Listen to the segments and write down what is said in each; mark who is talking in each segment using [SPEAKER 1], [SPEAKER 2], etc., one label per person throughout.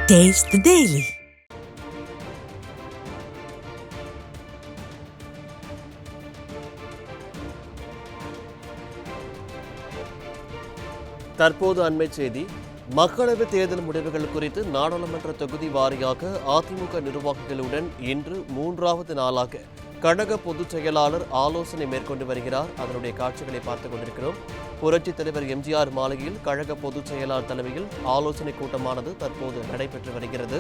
[SPEAKER 1] Taste the Daily.
[SPEAKER 2] தற்போது அண்மை செய்தி. மக்களவைத் தேர்தல் முடிவுகள் குறித்து நாடாளுமன்ற தொகுதி வாரியாக அதிமுக நிர்வாகிகளுடன் இன்று 3வது நாளாக கழக பொதுச் செயலாளர் ஆலோசனை மேற்கொண்டு வருகிறார். அதனுடைய காட்சிகளை பார்த்துக் கொண்டிருக்கிறோம். புரட்சித் தலைவர் எம்ஜிஆர் மாளிகையில் கழக பொதுச் செயலாளர் தலைமையில் ஆலோசனை கூட்டமானது தற்போது நடைபெற்று வருகிறது.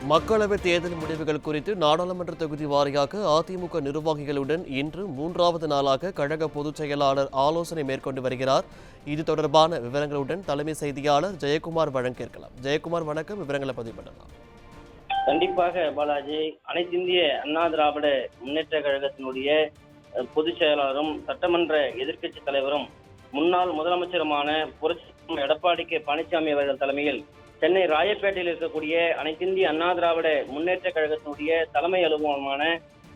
[SPEAKER 2] மக்களவைத் தேர்தல் முடிவுகள் குறித்து நாடாளுமன்ற தொகுதி வாரியாக அதிமுக நிர்வாகிகளுடன் இன்று 3வது நாளாக கழக பொதுச் செயலாளர் ஆலோசனை மேற்கொண்டு வருகிறார். இது தொடர்பான விவரங்களுடன் தலைமை செய்தியாளர் ஜெயக்குமார் வழங்க கேட்கலாம். ஜெயக்குமார், வணக்கம். விவரங்களை பதிவு பண்ணலாம்.
[SPEAKER 3] கண்டிப்பாக பாலாஜி, அனைத்திந்திய அண்ணா திராவிட முன்னேற்ற கழகத்தினுடைய பொதுச் செயலாளரும் சட்டமன்ற எதிர்க்கட்சி தலைவரும் முன்னாள் முதலமைச்சருமான புரட்சி எடப்பாடி கே பழனிசாமி அவர்கள் தலைமையில் சென்னை ராயப்பேட்டையில் இருக்கக்கூடிய அனைத்திந்திய அண்ணா திராவிட முன்னேற்ற கழகத்தினுடைய தலைமை அலுவலகமான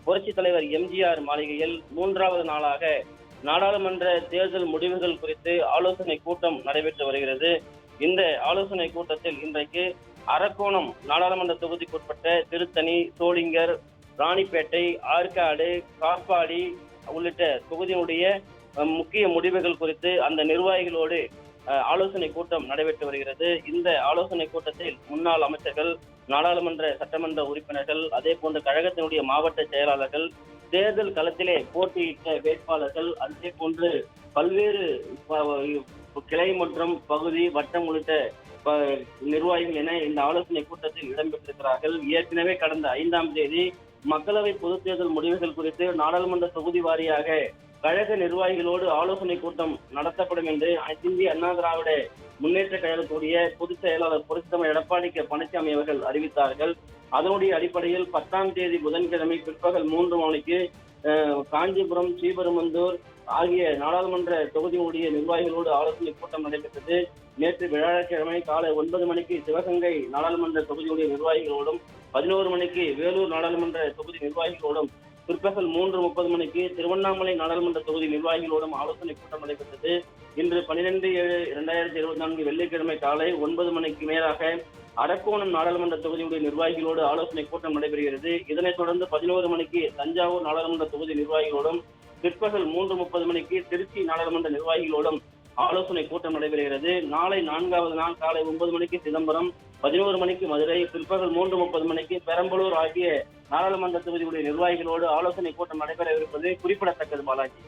[SPEAKER 3] புரட்சி தலைவர் எம்ஜிஆர் மாளிகையில் 3வது நாளாக நாடாளுமன்ற தேர்தல் முடிவுகள் குறித்து ஆலோசனை கூட்டம் நடைபெற்று வருகிறது. இந்த ஆலோசனை கூட்டத்தில் இன்றைக்கு அரக்கோணம் நாடாளுமன்ற தொகுதிக்குட்பட்ட திருத்தணி, சோளிங்கர், ராணிப்பேட்டை, ஆற்காடு, காட்பாடி உள்ளிட்ட தொகுதியினுடைய முக்கிய முடிவுகள் குறித்து அந்த நிர்வாகிகளோடு ஆலோசனை கூட்டம் நடைபெற்று வருகிறது. இந்த ஆலோசனை கூட்டத்தில் முன்னாள் அமைச்சர்கள், நாடாளுமன்ற சட்டமன்ற உறுப்பினர்கள், அதே போன்று கழகத்தினுடைய மாவட்ட செயலாளர்கள், தேர்தல் களத்திலே போட்டியிட்ட வேட்பாளர்கள், அதே போன்று பல்வேறு கிளை மற்றும் பகுதி வட்டம் உள்ளிட்ட நிர்வாகிகள் என இந்த ஆலோசனை கூட்டத்தில் இடம்பெற்றிருக்கிறார்கள். ஏற்கனவே கடந்த 5ஆம் தேதி மக்களவை பொதுத் தேர்தல் முடிவுகள் குறித்து நாடாளுமன்ற தொகுதி வாரியாக கழக நிர்வாகிகளோடு ஆலோசனை கூட்டம் நடத்தப்படும் என்று அனைத்திந்திய அண்ணா திராவிட முன்னேற்ற கழகத்துடைய பொதுச் செயலாளர் புரட்சி தலைவர் எடப்பாடி கே பழனிசாமி அவர்கள் அறிவித்தார்கள். அதனுடைய அடிப்படையில் 10ஆம் தேதி புதன்கிழமை பிற்பகல் 3 மணிக்கு காஞ்சிபுரம், ஸ்ரீபெரும்புதூர் ஆகிய நாடாளுமன்ற தொகுதியினுடைய நிர்வாகிகளோடு ஆலோசனை கூட்டம் நடைபெற்றது. நேற்று வியாழக்கிழமை காலை 9 மணிக்கு சிவகங்கை நாடாளுமன்ற தொகுதியுடைய நிர்வாகிகளோடும், 11 மணிக்கு வேலூர் நாடாளுமன்ற தொகுதி நிர்வாகிகளோடும், பிற்பகல் 3:30 மணிக்கு திருவண்ணாமலை நாடாளுமன்ற தொகுதி நிர்வாகிகளோடும் ஆலோசனை கூட்டம் நடைபெற்றது. இன்று 12/7/2024 வெள்ளிக்கிழமை காலை 9 மணிக்கு மேலாக அரக்கோணம் நாடாளுமன்ற தொகுதியுடைய நிர்வாகிகளோடு ஆலோசனை கூட்டம் நடைபெறுகிறது. இதனைத் தொடர்ந்து 11 மணிக்கு தஞ்சாவூர் நாடாளுமன்ற தொகுதி நிர்வாகிகளோடும், பிற்பகல் 3:30 மணிக்கு திருச்சி நாடாளுமன்ற நிர்வாகிகளோடும் ஆலோசனை கூட்டம் நடைபெறுகிறது. நாளை 4வது நாள் காலை 9 மணிக்கு சிதம்பரம், 11 மணிக்கு மதுரை, பிற்பகல் 3:30 மணிக்கு பெரம்பலூர் ஆகிய நாடாளுமன்ற தொகுதியுடைய நிர்வாகிகளோடு ஆலோசனை கூட்டம் நடைபெறவிருப்பது குறிப்பிடத்தக்கது. பாலாஜி,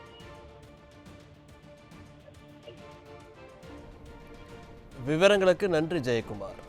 [SPEAKER 2] விவரங்களுக்கு நன்றி ஜெயக்குமார்.